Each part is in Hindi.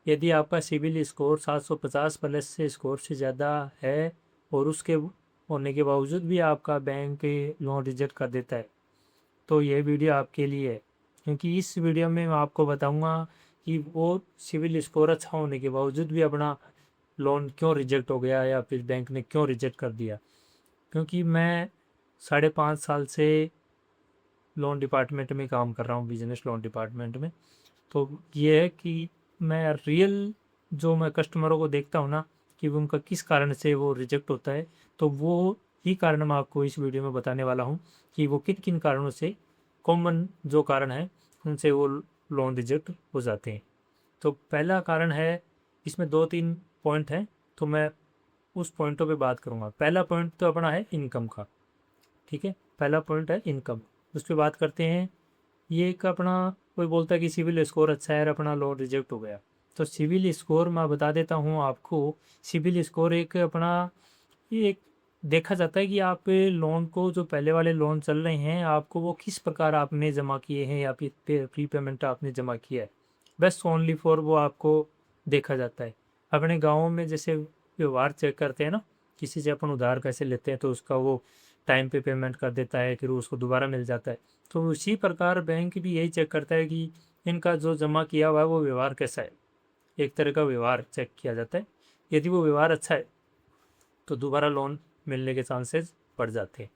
यदि आपका सिबिल स्कोर 750 प्लस से स्कोर से ज़्यादा है और उसके होने के बावजूद भी आपका बैंक लोन रिजेक्ट कर देता है, तो ये वीडियो आपके लिए है। क्योंकि इस वीडियो में मैं आपको बताऊंगा कि वो सिबिल स्कोर अच्छा होने के बावजूद भी अपना लोन क्यों रिजेक्ट हो गया या फिर बैंक ने क्यों रिजेक्ट कर दिया। क्योंकि मैं 5.5 साल से लोन डिपार्टमेंट में काम कर रहा हूँ, बिजनेस लोन डिपार्टमेंट में। तो ये है कि मैं रियल जो मैं कस्टमरों को देखता हूँ ना कि वो उनका किस कारण से वो रिजेक्ट होता है, तो वो ही कारण मैं आपको इस वीडियो में बताने वाला हूँ कि वो किन किन कारणों से, कॉमन जो कारण है उनसे वो लोन रिजेक्ट हो जाते हैं। तो पहला कारण है, इसमें 2-3 पॉइंट हैं, तो मैं उस पॉइंटों पे बात करूँगा। पहला पॉइंट तो अपना है इनकम का। ठीक है, पहला पॉइंट है इनकम, उस पर बात करते हैं। ये एक अपना, कोई बोलता है कि सिविल स्कोर अच्छा है और अपना लोन रिजेक्ट हो गया। तो सिविल स्कोर मैं बता देता हूँ आपको। सिविल स्कोर एक अपना, ये एक देखा जाता है कि आप लोन को, जो पहले वाले लोन चल रहे हैं आपको, वो किस प्रकार आपने जमा किए हैं या फिर प्री पेमेंट आपने जमा किया है, बस ओनली फॉर वो आपको देखा जाता है। अपने गाँव में जैसे व्यवहार चेक करते हैं ना, किसी से अपन उधार पैसे लेते हैं तो उसका वो टाइम पे पेमेंट कर देता है, फिर उसको दोबारा मिल जाता है। तो उसी प्रकार बैंक भी यही चेक करता है कि इनका जो जमा किया हुआ है वो व्यवहार कैसा है। एक तरह का व्यवहार चेक किया जाता है। यदि वो व्यवहार अच्छा है तो दोबारा लोन मिलने के चांसेस बढ़ जाते हैं।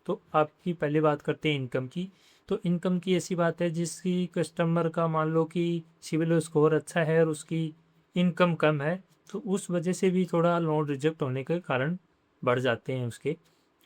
तो आपकी पहली बात करते हैं इनकम की। तो इनकम की ऐसी बात है, जिसकी कस्टमर का मान लो कि सिविल स्कोर अच्छा है और उसकी इनकम कम है, तो उस वजह से भी थोड़ा लोन रिजेक्ट होने के कारण बढ़ जाते हैं उसके।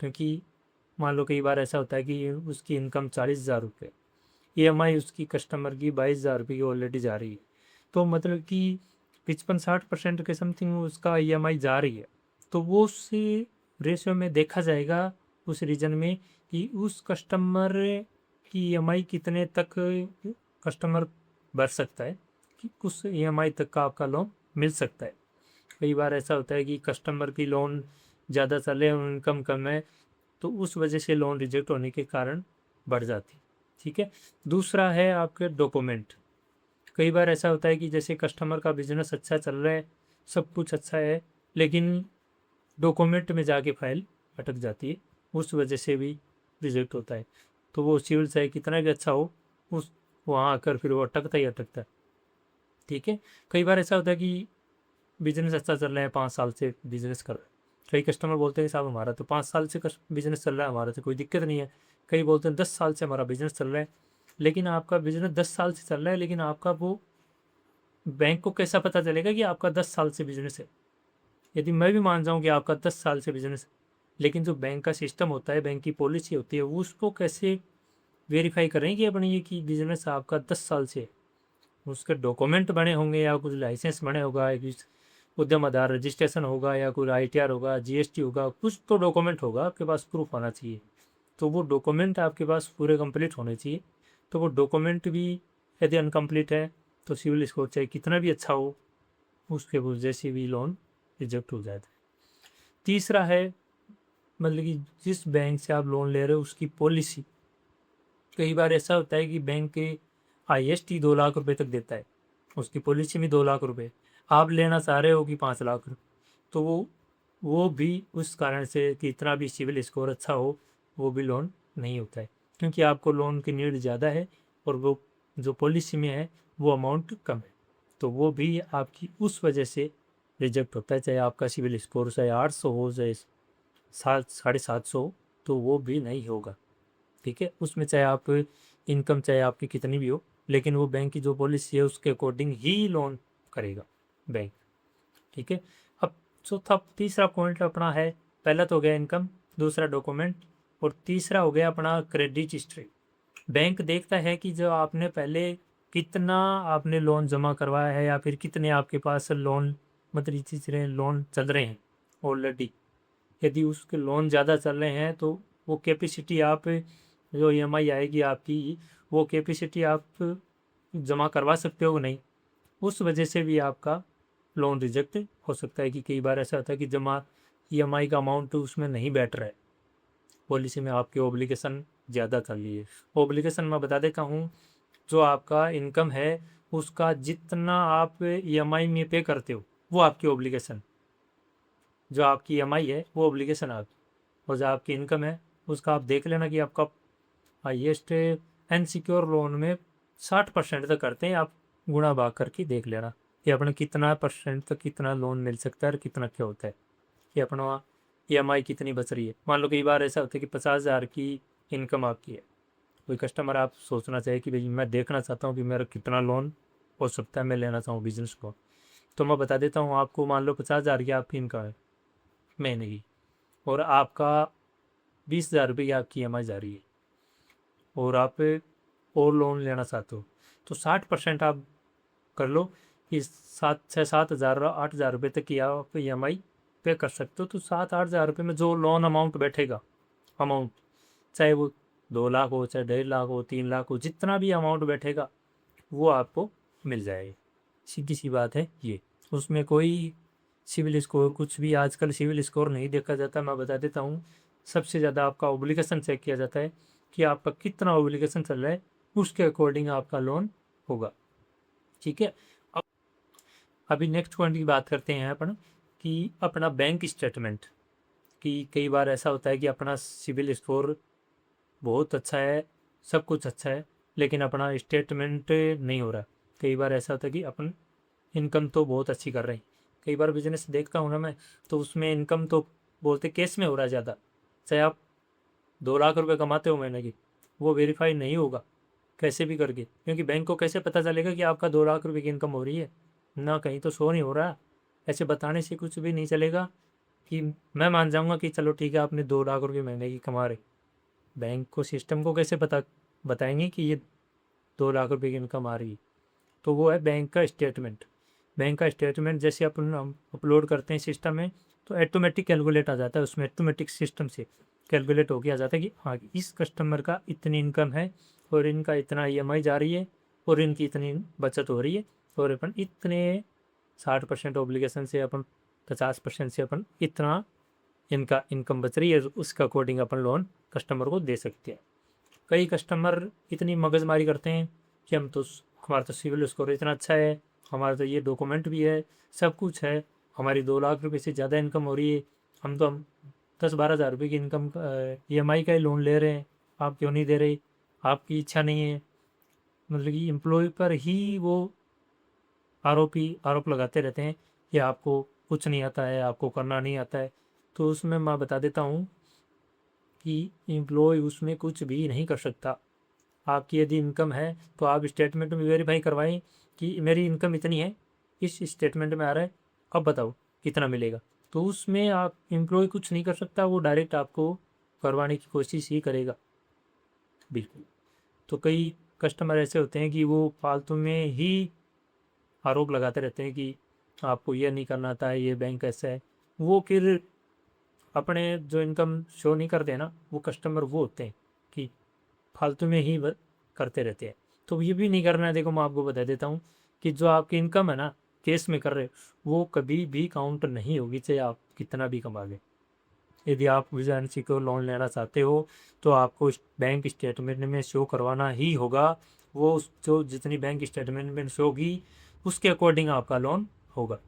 क्योंकि मान लो कई बार ऐसा होता है कि उसकी इनकम 40,000 रुपये, EMI उसकी कस्टमर की 22,000 रुपये की ऑलरेडी जा रही है। तो मतलब कि 55-60% के समथिंग उसका EMI जा रही है। तो वो उस रेशियो में देखा जाएगा उस रीजन में कि उस कस्टमर की EMI कितने तक कस्टमर भर सकता है, कि उस EMI तक का आपका लोन मिल सकता है। कई बार ऐसा होता है कि कस्टमर की लोन ज़्यादा चले और इनकम कम है, तो उस वजह से लोन रिजेक्ट होने के कारण बढ़ जाती। ठीक है। दूसरा है आपके डॉक्यूमेंट। कई बार ऐसा होता है कि जैसे कस्टमर का बिजनेस अच्छा चल रहा है, सब कुछ अच्छा है, लेकिन डॉक्यूमेंट में जाके फाइल अटक जाती है, उस वजह से भी रिजेक्ट होता है। तो वो सिविल चाहे कितना भी अच्छा हो, उस वहाँ आकर फिर वो अटकता ही अटकता है। ठीक है। कई बार ऐसा होता है कि बिजनेस अच्छा चल रहा है, 5 साल से बिजनेस कर रहे हैं, कई कस्टमर बोलते हैं साहब हमारा तो 5 साल से बिजनेस चल रहा है, हमारा तो कोई दिक्कत नहीं है। कई बोलते हैं 10 साल से हमारा बिजनेस चल रहा है। लेकिन आपका बिजनेस 10 साल से चल रहा है, लेकिन आपका वो बैंक को कैसा पता चलेगा कि आपका 10 साल से बिजनेस है। यदि मैं भी मान जाऊँ कि आपका 10 साल से बिजनेस है, लेकिन जो बैंक का सिस्टम होता है, बैंक की पॉलिसी होती है, वो उसको कैसे वेरीफाई करें कि अपने ये कि बिजनेस आपका 10 साल से है। उसके डॉक्यूमेंट बने होंगे या कुछ लाइसेंस बने होगा, कुछ उद्यम आधार रजिस्ट्रेशन होगा या कोई ITR होगा, GST होगा, कुछ तो डॉक्यूमेंट होगा आपके पास, प्रूफ होना चाहिए। तो वो डॉक्यूमेंट आपके पास पूरे कंप्लीट होने चाहिए। तो वो डॉक्यूमेंट भी यदि अनकम्प्लीट है, तो सिविल स्कोर चाहे कितना भी अच्छा हो, उसके वजह से भी लोन रिजेक्ट हो जाता है। तीसरा है, मतलब कि जिस बैंक से आप लोन ले रहे हो उसकी पॉलिसी। कई बार ऐसा होता है कि बैंक के हाईएस्ट ही 2 लाख रुपए तक देता है, उसकी पॉलिसी में 2 लाख रुपए, आप लेना चाह रहे हो कि 5 लाख रुपए, तो वो भी उस कारण से कि इतना भी सिविल स्कोर अच्छा हो, वो भी लोन नहीं होता है। क्योंकि आपको लोन की नीड ज़्यादा है और वो जो पॉलिसी में है वो अमाउंट कम है, तो वो भी आपकी उस वजह से रिजेक्ट होता है। चाहे आपका सिविल स्कोर चाहे 800 हो, चाहे 700-750 हो, तो वो भी नहीं होगा। ठीक है। उसमें चाहे आप इनकम चाहे आपकी कितनी भी हो, लेकिन वो बैंक की जो पॉलिसी है उसके अकॉर्डिंग ही लोन करेगा बैंक। ठीक है। अब चौथा तीसरा पॉइंट अपना है, पहला तो हो गया इनकम, दूसरा डॉक्यूमेंट, और तीसरा हो गया अपना क्रेडिट हिस्ट्री। बैंक देखता है कि जो आपने पहले कितना आपने लोन जमा करवाया है या फिर कितने आपके पास लोन, मतलब इसी तरह लोन चल रहे हैं ऑलरेडी। यदि उसके लोन ज़्यादा चल रहे हैं तो वो कैपेसिटी आप, जो EMI आएगी आपकी, वो कैपेसिटी आप जमा करवा सकते हो नहीं, उस वजह से भी आपका लोन रिजेक्ट हो सकता है। कि कई बार ऐसा होता है कि जमा EMI का अमाउंट उसमें नहीं बैठ रहा है, पॉलिसी में आपकी ओब्लिगेशन ज़्यादा कर ली है। ओब्लिगेशन मैं बता देता हूँ, जो आपका इनकम है उसका जितना आप ईएमआई में पे करते हो वो आपकी ऑब्लिगेशन, जो आपकी ईएमआई है वो ऑब्लिगेशन आप, और जो आपकी इनकम है उसका आप देख लेना कि आपका हाइएस्ट अनसिक्योर लोन में 60% तक करते हैं, आप गुणा भाग करके देख लेना कि अपना कितना परसेंट तक कितना लोन मिल सकता है और कितना क्या होता है, कि अपना ईएमआई कितनी बच रही है। मान लो कई बार ऐसा होता है कि 50,000 की इनकम आपकी है, कोई कस्टमर आप सोचना चाहिए कि भाई मैं देखना चाहता हूँ कि मेरा कितना लोन हो सकता है, मैं लेना चाहूँ बिजनेस को, तो मैं बता देता हूँ आपको। मान लो 50,000 की आपकी इनकम है महीने की, और आपका 20,000 रुपये की आपकी ईएमआई जा रही है, और आप और लोन लेना चाहते हो, तो 60% आप कर लो कि 7,000 8,000 रुपये तक की आप ईएमआई पे कर सकते हो। तो 7-8 हज़ार रुपये में जो लोन अमाउंट बैठेगा, अमाउंट चाहे वो 2 लाख हो, चाहे 1.5 लाख हो, 3 लाख हो, जितना भी अमाउंट बैठेगा वो आपको मिल जाएगी। सीधी सी बात है ये, उसमें कोई सिविल स्कोर कुछ भी आजकल सिविल स्कोर नहीं देखा जाता। मैं बता देता हूँ, सबसे ज़्यादा आपका ऑब्लिगेशन चेक किया जाता है कि आपका कितना ऑब्लिगेशन चल रहा है, उसके अकॉर्डिंग आपका लोन होगा। ठीक है। अब अभी नेक्स्ट पॉइंट की बात करते हैं अपन, कि अपना बैंक स्टेटमेंट, कि कई बार ऐसा होता है कि अपना सिविल स्कोर बहुत अच्छा है, सब कुछ अच्छा है, लेकिन अपना स्टेटमेंट नहीं हो रहा। कई बार ऐसा होता है कि अपन इनकम तो बहुत अच्छी कर रहे हैं, कई बार बिजनेस देखता हूँ ना मैं, तो उसमें इनकम तो बोलते केस में हो रहा है ज़्यादा, चाहे आप 2 लाख रुपए कमाते हो महीने की, वो वेरीफाई नहीं होगा कैसे भी करके, क्योंकि बैंक को कैसे पता चलेगा कि आपका 2 लाख रुपए की इनकम हो रही है, ना कहीं तो शो नहीं हो रहा। ऐसे बताने से कुछ भी नहीं चलेगा कि मैं मान जाऊंगा कि चलो ठीक है आपने 2 लाख रुपए महीने की कमा रहे, बैंक को सिस्टम को कैसे पता बताएंगे कि ये 2 लाख रुपए की इनकम आ रही है। तो वो है बैंक का स्टेटमेंट। बैंक का स्टेटमेंट जैसे अपन हम अपलोड करते हैं सिस्टम में, तो ऑटोमेटिक कैलकुलेट आ जाता है उसमें, ऑटोमेटिक सिस्टम से कैलकुलेट होके आ जाता है कि हाँ इस कस्टमर का इतनी इनकम है, और इनका इतना ईएमआई जा रही है, और इनकी इतनी बचत हो रही है, और अपन इतने 60% ऑब्लिगेशन से अपन 50% से अपन इतना इनका इनकम बच रही है, उसके अकॉर्डिंग अपन लोन कस्टमर को दे सकते हैं। कई कस्टमर इतनी मगजमारी करते हैं कि हम तो हमारा तो सिविल स्कोर इतना अच्छा है, हमारा तो ये डॉक्यूमेंट भी है, सब कुछ है, हमारी 2 लाख रुपए से ज़्यादा इनकम हो रही है, हम 10-12 हज़ार रुपये की इनकम ईएमआई का ही लोन ले रहे हैं, आप क्यों नहीं दे रहे, आपकी इच्छा नहीं है। मतलब कि एम्प्लॉय पर ही वो आरोप लगाते रहते हैं कि आपको कुछ नहीं आता है, आपको करना नहीं आता है। तो उसमें मैं बता देता हूँ कि एम्प्लॉय उसमें कुछ भी नहीं कर सकता। आपकी यदि इनकम है तो आप स्टेटमेंट में वेरीफाई करवाएं कि मेरी इनकम इतनी है, इस स्टेटमेंट में आ रहा है, अब बताओ कितना मिलेगा। तो उसमें आप एम्प्लॉय कुछ नहीं कर सकता, वो डायरेक्ट आपको करवाने की कोशिश ही करेगा। बिल्कुल। तो कई कस्टमर ऐसे होते हैं कि वो फालतू में ही आरोप लगाते रहते हैं कि आपको ये नहीं करना आता है, ये बैंक ऐसा है। वो फिर अपने जो इनकम शो नहीं करते हैं ना, वो कस्टमर वो होते हैं कि फालतू में ही करते रहते हैं। तो ये भी नहीं करना है। देखो मैं आपको बता देता हूँ कि जो आपकी इनकम है ना, केस में कर रहे हो, वो कभी भी काउंट नहीं होगी, चाहे आप कितना भी कमा लें। यदि आप वीज़ा अनसिक्योर लोन लेना चाहते हो तो आपको बैंक स्टेटमेंट में शो करवाना ही होगा, वो जो जितनी बैंक स्टेटमेंट में शो होगी उसके अकॉर्डिंग आपका लोन होगा।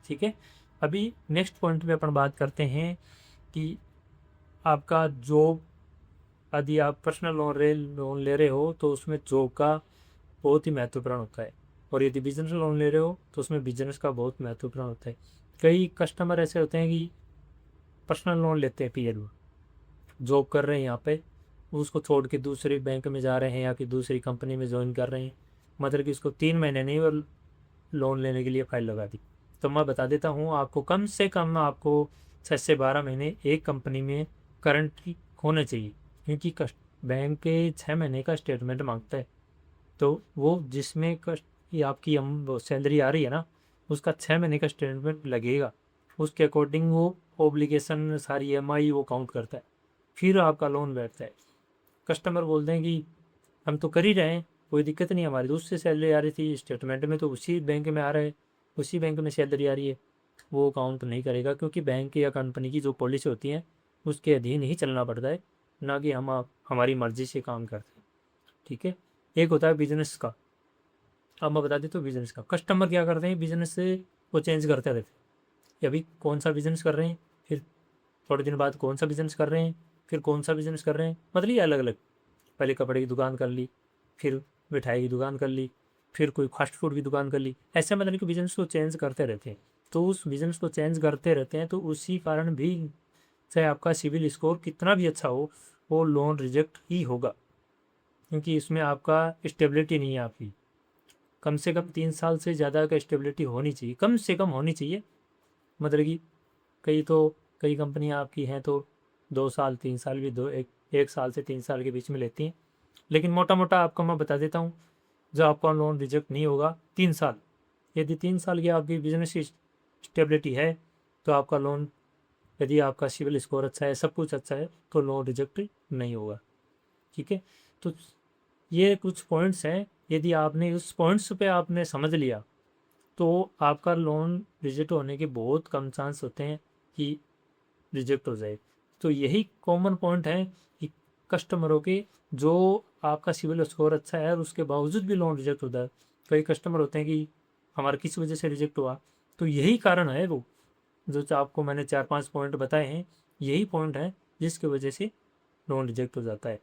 ठीक है। अभी नेक्स्ट पॉइंट पे अपन बात करते हैं कि आपका जॉब, यदि आप पर्सनल लोन ले रहे हो तो उसमें जॉब का बहुत ही महत्वपूर्ण होता है, और यदि बिजनेस लोन ले रहे हो तो उसमें बिजनेस का बहुत महत्वपूर्ण होता है। कई कस्टमर ऐसे होते हैं कि पर्सनल लोन लेते हैं, पीएल में जॉब कर रहे हैं यहाँ पे, उसको छोड़ के दूसरे बैंक में जा रहे हैं या कि दूसरी कंपनी में ज्वाइन कर रहे हैं, मतलब कि उसको 3 महीने नहीं और लोन लेने के लिए फाइल लगा दी। तो मैं बता देता हूँ आपको, कम से कम आपको 6 से 12 महीने एक कंपनी में करंट होना चाहिए, क्योंकि बैंक के 6 महीने का स्टेटमेंट मांगता है। तो वो जिसमें ये आपकी हम सैलरी आ रही है ना, उसका 6 महीने का स्टेटमेंट लगेगा, उसके अकॉर्डिंग वो ओब्लिगेशन सारी ईएमआई वो काउंट करता है, फिर आपका लोन बैठता है। कस्टमर बोलते हैं कि हम तो कर ही रहे हैं, कोई दिक्कत नहीं, हमारी दूसरी सैलरी आ रही थी स्टेटमेंट में, तो उसी बैंक में आ रहा है, उसी बैंक में सैलरी आ रही है, वो काउंट नहीं करेगा, क्योंकि बैंक या कंपनी की जो पॉलिसी होती है उसके अधीन ही चलना पड़ता है, ना कि हम हमारी मर्जी से काम करते हैं। ठीक है। एक होता है बिजनेस का, अब मैं बता देता हूँ बिजनेस का। कस्टमर क्या करते हैं, बिजनेस से वो चेंज करते रहते हैं। कि अभी कौन सा बिजनेस कर रहे हैं, फिर थोड़े दिन बाद कौन सा बिजनेस कर रहे हैं, फिर कौन सा बिजनेस कर रहे हैं, मतलब ये अलग अलग। पहले कपड़े की दुकान कर ली, फिर मिठाई की दुकान कर ली, फिर कोई फास्ट फूड की दुकान कर ली, ऐसे मतलब कि बिजनेस को चेंज करते रहते हैं। तो उस बिजनेस को चेंज करते रहते हैं, तो उसी कारण भी चाहे आपका सिविल स्कोर कितना भी अच्छा हो, वो लोन रिजेक्ट ही होगा, क्योंकि इसमें आपका स्टेबिलिटी नहीं है आपकी। कम से कम 3 साल से ज़्यादा का स्टेबिलिटी होनी चाहिए, कम से कम होनी चाहिए। मतलब कि कई कंपनियां आपकी हैं तो 2 साल 3 साल भी, दो एक साल से 3 साल के बीच में लेती हैं। लेकिन मोटा मोटा आपको मैं बता देता हूँ, जो आपका लोन रिजेक्ट नहीं होगा 3 साल। यदि 3 साल की आपकी बिजनेस की स्टेबिलिटी है तो आपका लोन, यदि आपका सिविल स्कोर अच्छा है, सब कुछ अच्छा है, तो लोन रिजेक्ट नहीं होगा। ठीक है। तो ये कुछ पॉइंट्स हैं, यदि आपने उस पॉइंट्स पे आपने समझ लिया तो आपका लोन रिजेक्ट होने के बहुत कम चांस होते हैं कि रिजेक्ट हो जाए। तो यही कॉमन पॉइंट है कि कस्टमरों के, जो आपका सिविल स्कोर अच्छा है और उसके बावजूद भी लोन रिजेक्ट होता है। कई कस्टमर होते हैं कि हमारा किस वजह से रिजेक्ट हुआ, तो यही कारण है वो, जो आपको मैंने 4-5 पॉइंट बताए हैं, यही पॉइंट है जिसकी वजह से लोन रिजेक्ट हो जाता है।